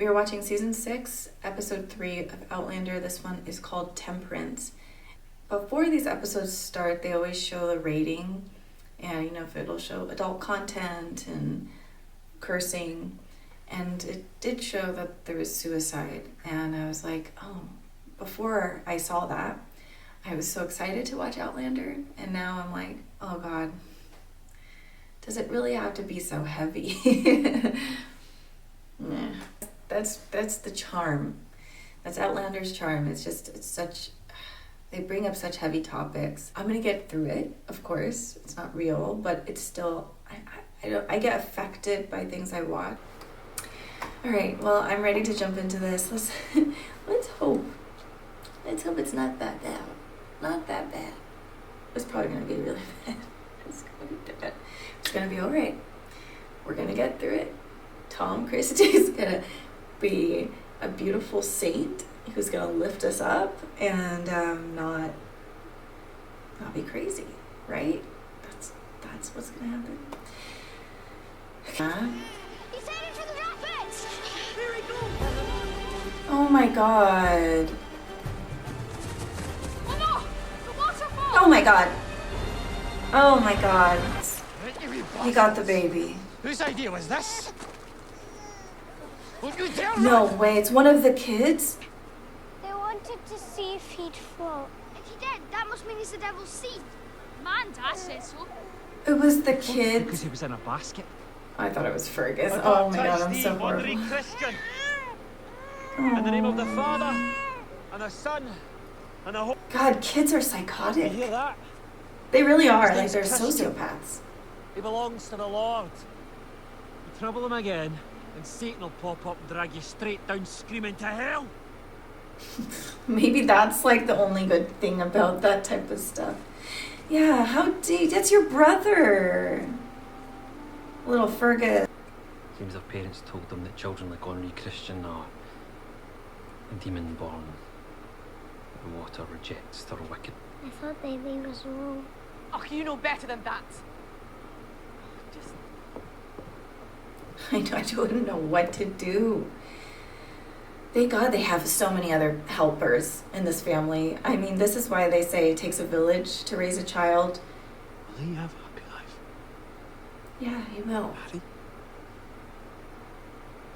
We are watching season 6, episode 3 of Outlander. This one is called Temperance. Before these episodes start, they always show the rating, and if it'll show adult content and cursing, and it did show that there was suicide, and I was like, oh, before I saw that, I was so excited to watch Outlander, and now I'm like, oh God, does it really have to be so heavy? Nah. That's the charm. That's Outlander's charm. It's such, they bring up such heavy topics. I'm gonna get through it, of course. It's not real, but it's still, I get affected by things I watch. All right, well, I'm ready to jump into this. Let's hope it's not that bad. Not that bad. It's probably gonna be really bad. It's gonna be bad. It's gonna be all right. We're gonna get through it. Christie is gonna be a beautiful saint who's gonna lift us up and not be crazy, right? That's what's gonna happen. He's heading for the rapids! Here we go! Oh my God! Oh no! The waterfall! Oh my God! Oh my God! He got the baby. Whose idea was this? Will you dare No run? way! It's one of the kids. They wanted to see if he'd float. If he did, that must mean he's the devil's seed. Man, Dad says so. It was the Because kid. he was in a basket. I thought it was Fergus. Oh my God! I'm so horrible. Christian. In the name of the Father and the Son and the Holy. God, kids are You psychotic. hear that? They really are. His Like, name's they're Christie. sociopaths. He belongs to the Lord. You trouble him again, and Satan will pop up and drag you straight down screaming to hell. Maybe that's like the only good thing about that type of stuff. Yeah, how that's your brother. Little Fergus. Seems their parents told them that children like ornery Christian are demon born. The water rejects their wicked. I thought baby was wrong. Oh, you know better than that. Just I don't know what to do. Thank God they have so many other helpers in this family. I mean, this is why they say it takes a village to raise a child. Will he have a happy life? Yeah, he will. Harry?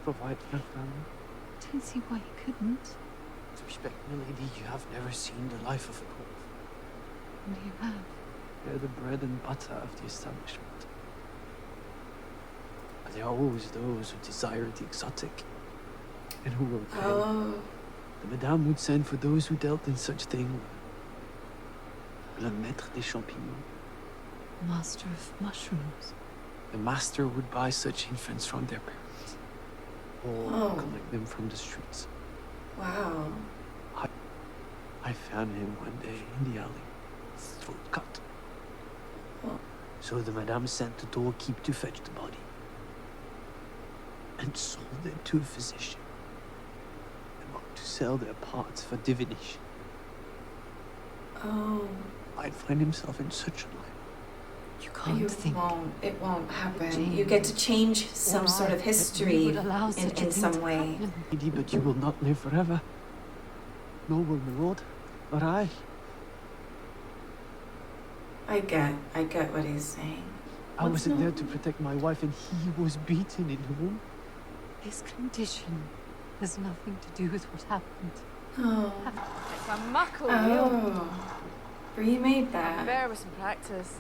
Provide for a family? I don't see why you couldn't. To respect me, lady, you have never seen the life of a court. And you have. They're the bread and butter of the establishment. But there are always those who desire the exotic, and who will pay. Oh. The Madame would send for those who dealt in such thing. Le maître des champignons. Master of mushrooms. The master would buy such infants from their parents, or Oh. collect them from the streets. Wow. I found him one day in the alley, throat cut. Oh. So the Madame sent the doorkeeper to fetch the body, and sold it to a physician, and to sell their parts for divination. Oh. I'd find himself in such a life. You can't think. It won't happen. Jane, You get to change some or sort of I, that history we would allow such a in thing some to way. happen. Lady, but you will not live forever. Nor will my lord, or I. I get what he's saying. I What's wasn't there not- to protect my wife, and he was beaten in the womb. His condition has nothing to do with what happened. Oh. it's a muckle wheel. Oh. Bree made that. Bear with some practice.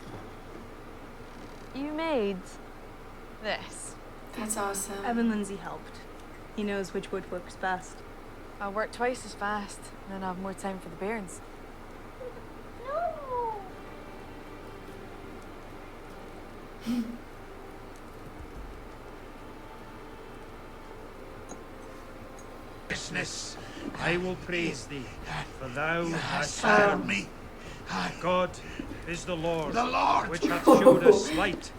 You made this. That's awesome. Evan Lindsay helped. He knows which wood works best. I'll work twice as fast, and then I'll have more time for the bairns. No! Righteousness, I will praise thee, for thou hast served me. God is the Lord, which hath showed us light.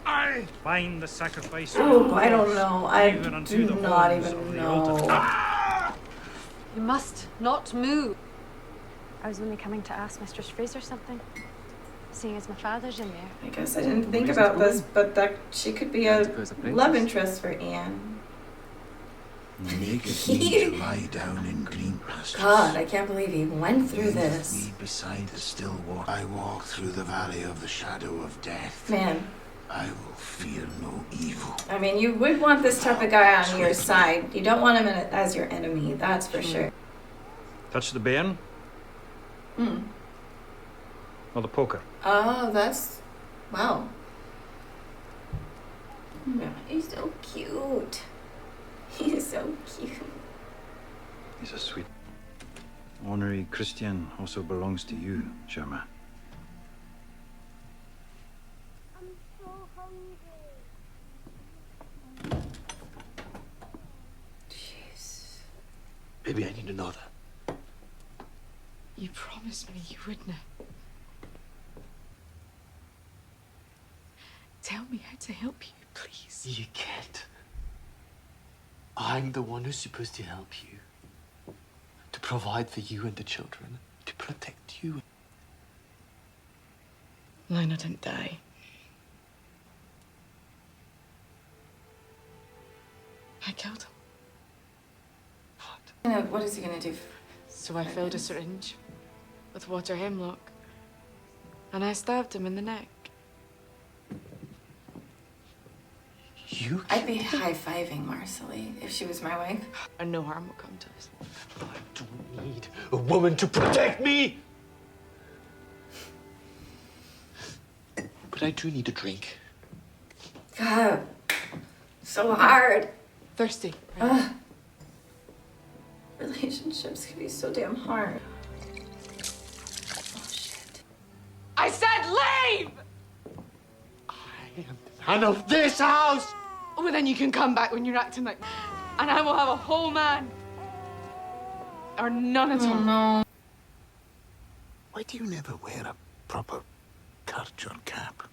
Find the sacrifice. Oh, I don't know. I even unto do the not horns even of the know. altar. You must not move. I was only coming to ask Mistress Fraser something, seeing as my father's in there. I guess I didn't think about this, but that she could be a love interest for Anne. Maketh me to lie down in green pastures. God, I can't believe he went through this. Me beside the still water. I walk through the valley of the shadow of death. Man. I will fear no evil. I mean, you would want this type of guy on your side. You don't want him as your enemy, that's for sure. Touch the bairn? Or the poker? Oh, that's... Wow. Yeah, he's so cute. He's so cute. He's a sweet... Honorary Christian also belongs to you, Sherma. I'm so hungry. Jeez. Maybe I need to know that. You promised me you wouldn't. Tell me how to help you, please. You can't. I'm the one who's supposed to help you. To provide for you and the children. To protect you. Lina didn't die. I killed him. What is he gonna do? So I filled a syringe with water hemlock. And I stabbed him in the neck. You? I'd be high-fiving Marsali if she was my wife. And no harm will come to us. I don't need a woman to protect me! But I do need a drink. God, so hard. Thirsty. Ugh. Relationships can be so damn hard. Oh, shit. I said leave! I am the man of this house! Well, then you can come back when you're acting like... And I will have a whole man. Or none at all. No. Why do you never wear a proper culture cap?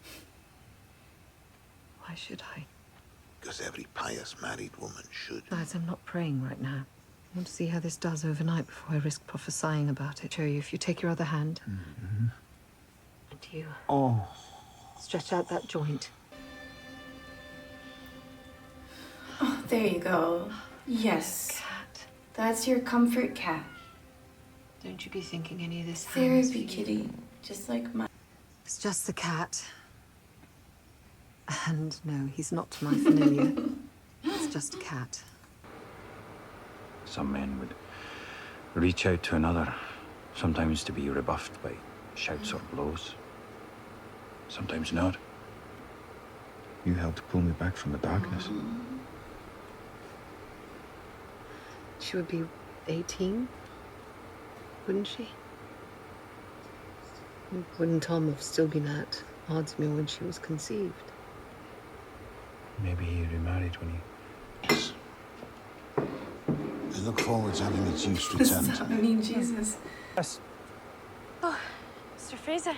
Why should I? Because every pious married woman should. Besides, I'm not praying right now. I want to see how this does overnight before I risk prophesying about it. Show you if you take your other hand. Mm-hmm. And you. Oh. Stretch out that joint. Oh, there you go. Yes. Cat. That's your comfort cat. Don't you be thinking any of this. Therapy kitty. Just like my... It's just the cat. And no, he's not my familiar. It's just a cat. Some men would reach out to another, sometimes to be rebuffed by shouts or blows. Sometimes not. You helped pull me back from the darkness. She would be 18, wouldn't she? Wouldn't Tom have still been at Ardsmuir when she was conceived? Maybe he remarried when he... Yes. I look forward to having its use returned. I mean, Jesus. Yes. Oh, Mr. Fraser.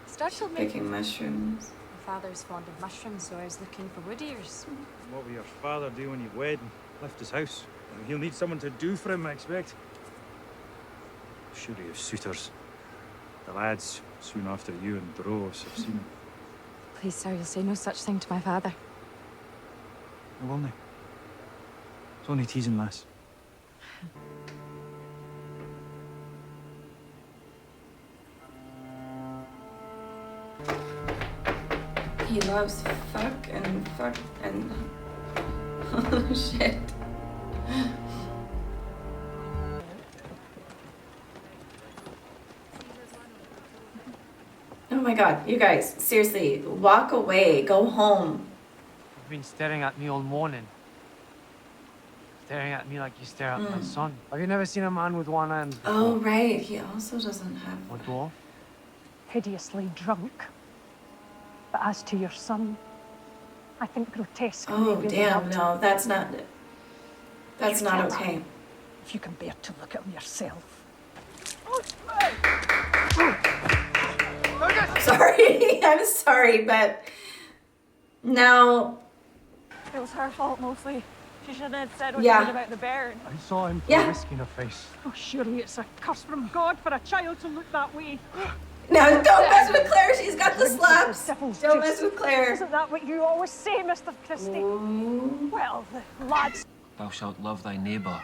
Startled me. Picking mushrooms. My father's fond of mushrooms, so I was looking for wood ears. What will your father do when you wed and left his house? He'll need someone to do for him, I expect. Sure he has suitors. The lads, soon after you and Bros have seen him. Please, sir, you'll say no such thing to my father. I will now. It's only teasing, lass. He loves fuck and... Oh, shit. Oh my god, you guys, seriously, walk away, go home. You've been staring at me all morning. Staring at me like you stare at my son. Have you never seen a man with one hand before? Oh, right, he also doesn't have Or dwarf? Hideously drunk. But as to your son, I think grotesque. Oh, damn, no, that's not okay. If you can bear to look at him yourself. I'm sorry, but now... It was her fault mostly. She shouldn't have said what Yeah. she did about the bairn. I saw him Yeah. with whiskey in her face. Oh, surely it's a curse from God for a child to look that way. Now, don't mess with Claire, she's got the slaps. Devil's Don't juice. mess with Claire. Isn't that what you always say, Mr. Christie? Ooh. Well, the lads... thou shalt love thy neighbour.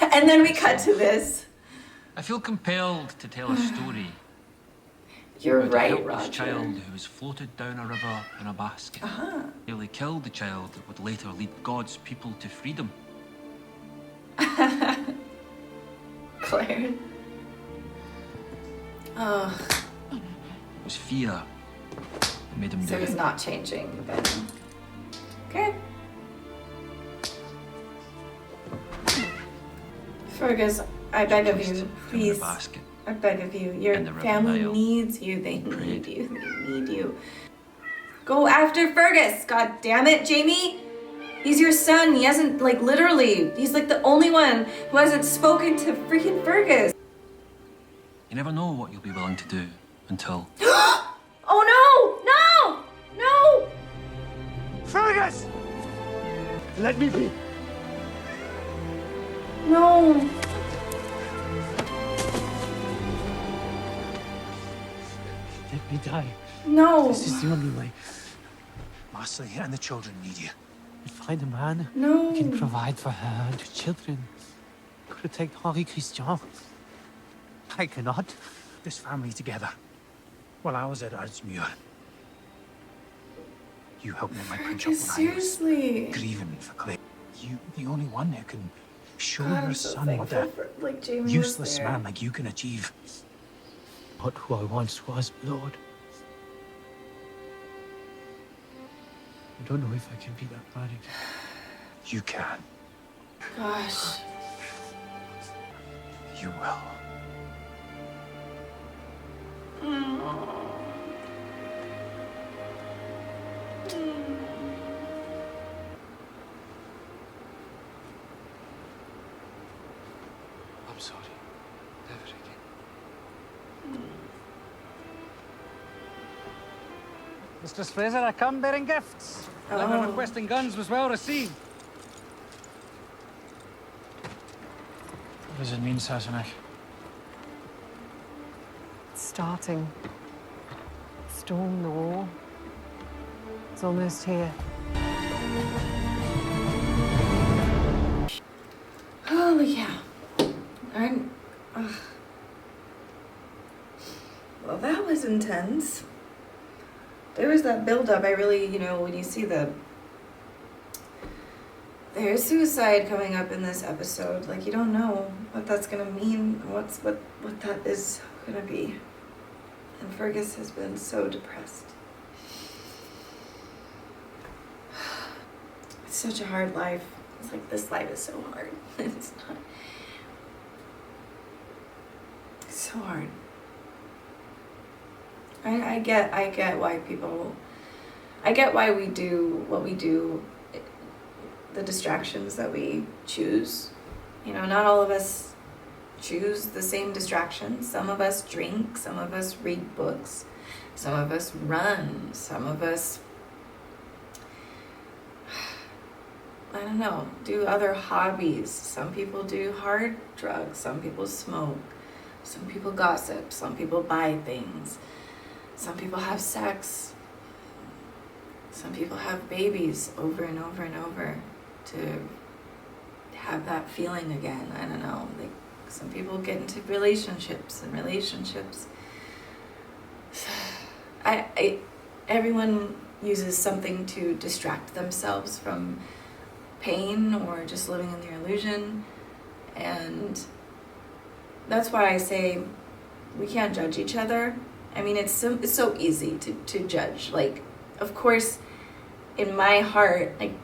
And then we cut to this. I feel compelled to tell a story. You're about right, a helpless Roger. child who was floated down a river in a basket. Nearly killed the child that would later lead God's people to freedom. Claire. Oh. It was fear that made him do So he's it. not changing then. Okay. Fergus, I beg of you, please. I beg of you. Your family needs you. They need you. They need you. Go after Fergus. God damn it, Jamie. He's your son. He hasn't, like, literally, he's like the only one who hasn't spoken to freaking Fergus. You never know what you'll be willing to do until... Oh no! No! No! Fergus! Let me be. No. Let me die. No. This is the only way. Marsali and the children need you. And find a man No. who can provide for her and her children. Protect Henri Christian. I cannot. This family together. While I was at Ardsmuir. You helped me my prince up when Seriously. I was grieving for Clay. You, the only one who can show God, I'm your so son what a thankful for, like, Jamie was useless there. man like you can achieve. Not who I once was, Lord. I don't know if I can be that man again. You can. Gosh. You will. I'm sorry. Never again. Mistress Fraser, I come bearing gifts. Letter requesting guns was well received. What does it mean, Sassenach? It's starting. Storm the wall. It's almost here. Oh yeah. Well, that was intense. There was that build-up. I really, when you see there's suicide coming up in this episode. Like, you don't know what that's gonna mean, what that is gonna be. And Fergus has been so depressed. It's such a hard life. It's like, this life is so hard. It's not. It's so hard. I get why people, I get why we do what we do, the distractions that we choose. Not all of us choose the same distractions. Some of us drink, some of us read books, some of us run, some of us, I don't know, do other hobbies. Some people do hard drugs, some people smoke, some people gossip, some people buy things. Some people have sex. Some people have babies over and over and over to have that feeling again. I don't know. Like, some people get into relationships and relationships. Everyone uses something to distract themselves from pain or just living in their illusion. And that's why I say we can't judge each other. I mean, it's so easy to judge. Like, of course, in my heart, like,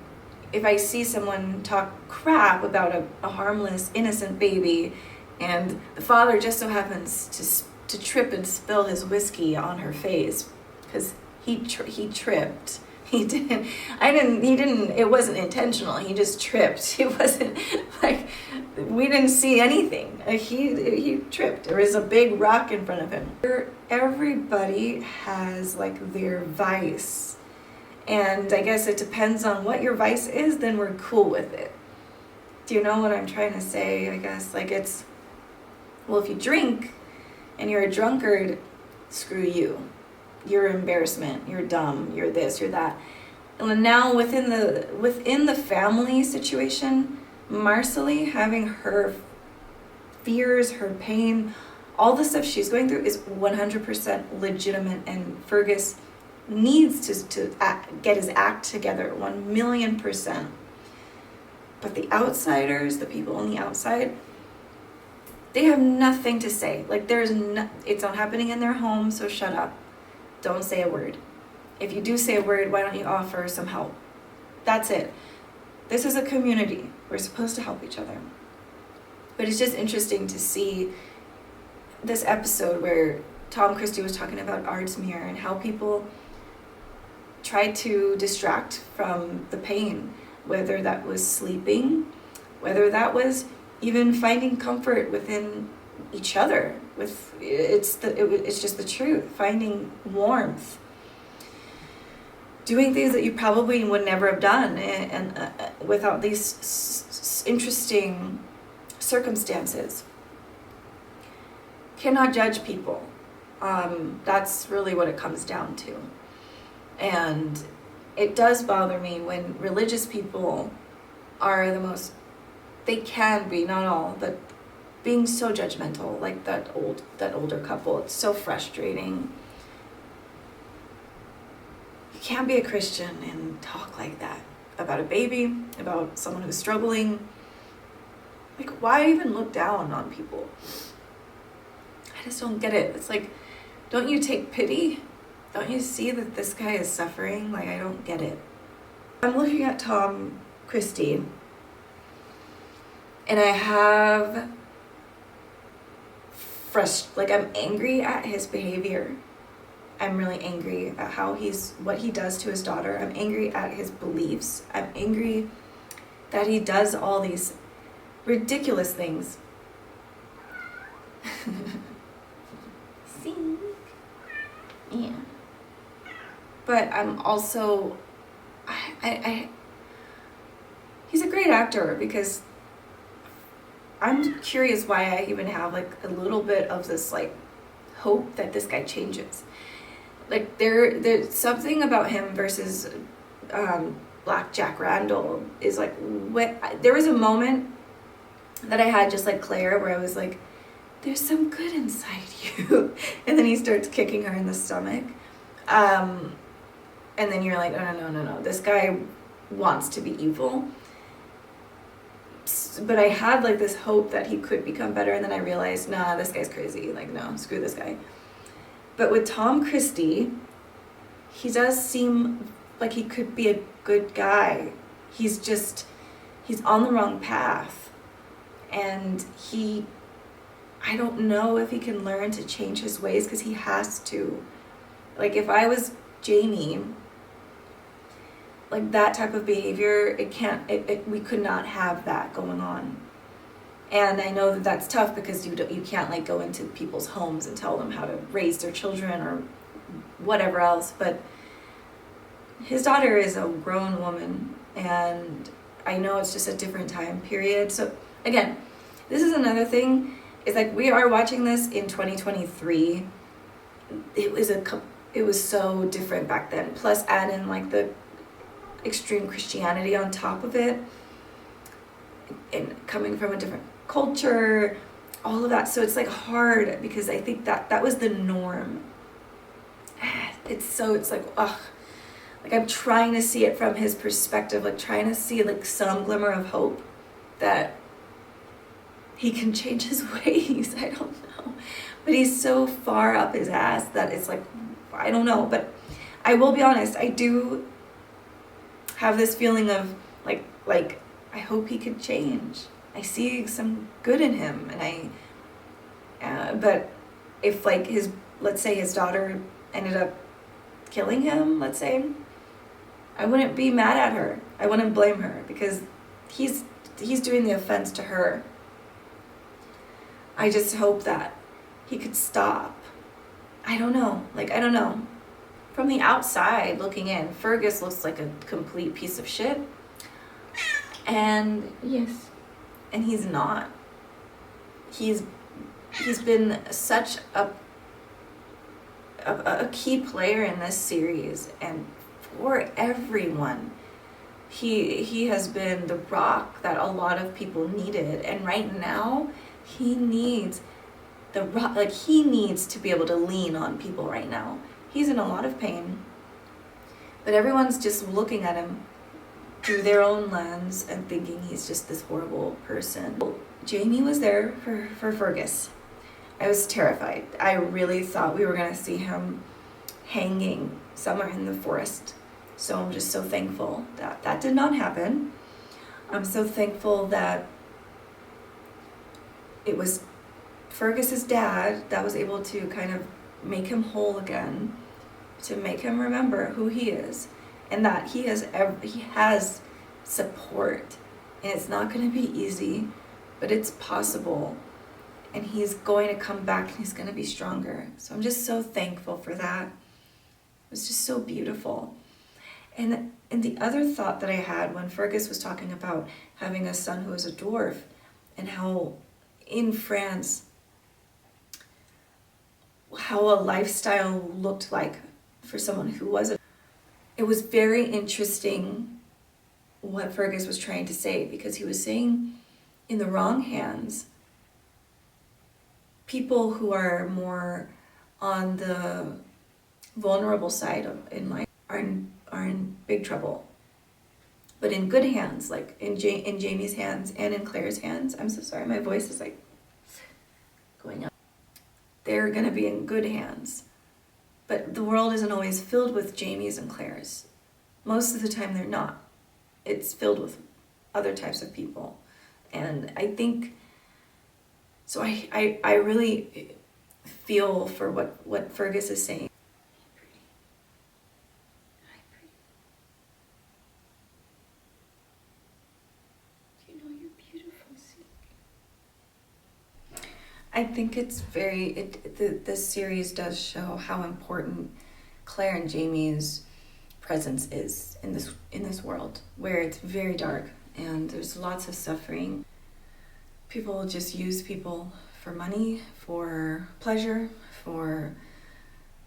if I see someone talk crap about a harmless, innocent baby, and the father just so happens to trip and spill his whiskey on her face because he tripped. He didn't, it wasn't intentional. He just tripped. It wasn't like, we didn't see anything. He tripped. There was a big rock in front of him. Everybody has like their vice. And I guess it depends on what your vice is, then we're cool with it. Do you know what I'm trying to say? I guess like it's, well, if you drink and you're a drunkard, screw you. You're embarrassment, you're dumb, you're this, you're that. And now within the family situation, Marsali having her fears, her pain, all the stuff she's going through is 100% legitimate, and Fergus needs to get his act together 1,000,000%. But the outsiders, the people on the outside, they have nothing to say. Like, it's not happening in their home, so shut up. Don't say a word. If you do say a word, why don't you offer some help? That's it. This is a community. We're supposed to help each other. But it's just interesting to see this episode where Christie was talking about Ardsmuir and how people try to distract from the pain, whether that was sleeping, whether that was even finding comfort within each other. It's just the truth, finding warmth, doing things that you probably would never have done, and without these interesting circumstances. Cannot judge people. That's really what it comes down to. And it does bother me when religious people are they can be, not all, but being so judgmental, like that older couple. It's so frustrating. You can't be a Christian and talk like that about a baby, about someone who's struggling. Like, why even look down on people? I just don't get it. It's like, don't you take pity? Don't you see that this guy is suffering? Like, I don't get it. I'm looking at Christie, and I have I'm angry at his behavior. I'm really angry at what he does to his daughter. I'm angry at his beliefs. I'm angry that he does all these ridiculous things. See? Yeah. But I'm also, he's a great actor, because I'm curious why I even have like a little bit of this like hope that this guy changes. Like there's something about him versus Black Jack Randall is like, there was a moment that I had just like Claire where I was like, there's some good inside you. And then he starts kicking her in the stomach. And then you're like, no. This guy wants to be evil. But I had like this hope that he could become better. And then I realized, nah, this guy's crazy. Like, no, screw this guy. But with Christie, he does seem like he could be a good guy. He's on the wrong path. And I don't know if he can learn to change his ways, because he has to. Like, if I was Jamie, like that type of behavior, we could not have that going on. And I know that that's tough, because you can't like go into people's homes and tell them how to raise their children or whatever else. But his daughter is a grown woman, and I know it's just a different time period. So again, this is another thing. It's like, we are watching this in 2023. It was so different back then. Plus add in like the extreme Christianity on top of it, and coming from a different culture, all of that. So it's like hard, because I think that was the norm. It's like, ugh. Like, I'm trying to see it from his perspective, like trying to see like some glimmer of hope that he can change his ways. I don't know. But he's so far up his ass that it's like, I don't know. But I will be honest, I do have this feeling of like I hope he could change. I see some good in him, and but if like let's say his daughter ended up killing him, let's say, I wouldn't be mad at her. I wouldn't blame her, because he's doing the offense to her. I just hope that he could stop. I don't know. From the outside looking in, Fergus looks like a complete piece of shit. And yes, and he's not. He's been such a key player in this series, and for everyone. he has been the rock that a lot of people needed, and right now he needs the rock. Like, he needs to be able to lean on people right now. He's in a lot of pain, but everyone's just looking at him through their own lens and thinking he's just this horrible person. Jamie was there for Fergus. I was terrified. I really thought we were gonna see him hanging somewhere in the forest. So I'm just so thankful that that did not happen. I'm so thankful that it was Fergus's dad that was able to kind of make him whole again, to make him remember who he is, and that he has support, and it's not going to be easy, but it's possible, and he's going to come back and he's going to be stronger. So I'm just so thankful for that. It was just so beautiful. And the other thought that I had when Fergus was talking about having a son who was a dwarf, and how in France, how a lifestyle looked like for someone who was a... It was very interesting what Fergus was trying to say, because he was saying in the wrong hands, people who are more on the vulnerable side in life are in big trouble. But in good hands, like in Jamie's hands and in Claire's hands, I'm so sorry, my voice is like going up. They're gonna be in good hands. But the world isn't always filled with Jamies and Claires. Most of the time they're not. It's filled with other types of people. And I think, so I really feel for what Fergus is saying. I think it's the series does show how important Claire and Jamie's presence is in this world, where it's very dark and there's lots of suffering. People just use people for money, for pleasure, for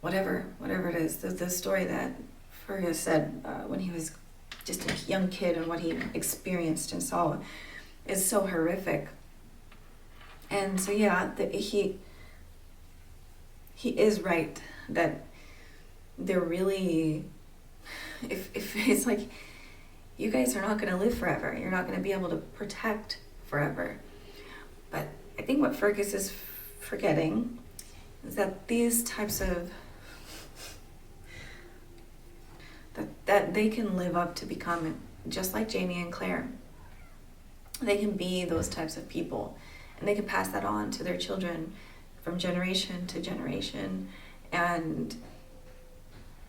whatever it is. The story that Fergus said when he was just a young kid and what he experienced and saw is so horrific. And so yeah, he is right that they're really, if it's like, you guys are not going to live forever. You're not going to be able to protect forever. But I think what Fergus is forgetting is that these types of, that they can live up to become just like Jamie and Claire. They can be those types of people. And they can pass that on to their children from generation to generation. And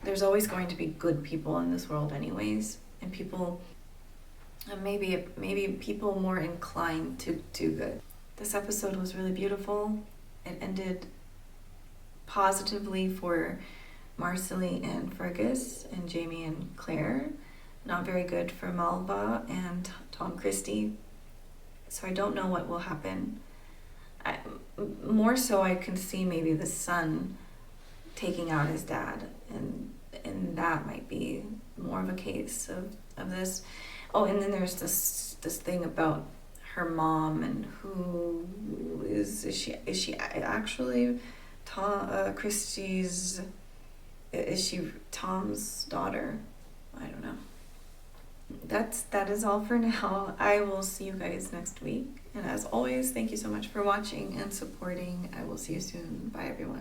there's always going to be good people in this world anyways. And people, and maybe people more inclined to do good. This episode was really beautiful. It ended positively for Marsali and Fergus and Jamie and Claire. Not very good for Malva and Christie. So I don't know what will happen. More so I can see maybe the son taking out his dad, and that might be more of a case of this. Oh, and then there's this thing about her mom, and who is she actually Christie's, is she Tom's daughter? I don't know. That is all for now. I will see you guys next week. And as always, thank you so much for watching and supporting. I will see you soon. Bye, everyone.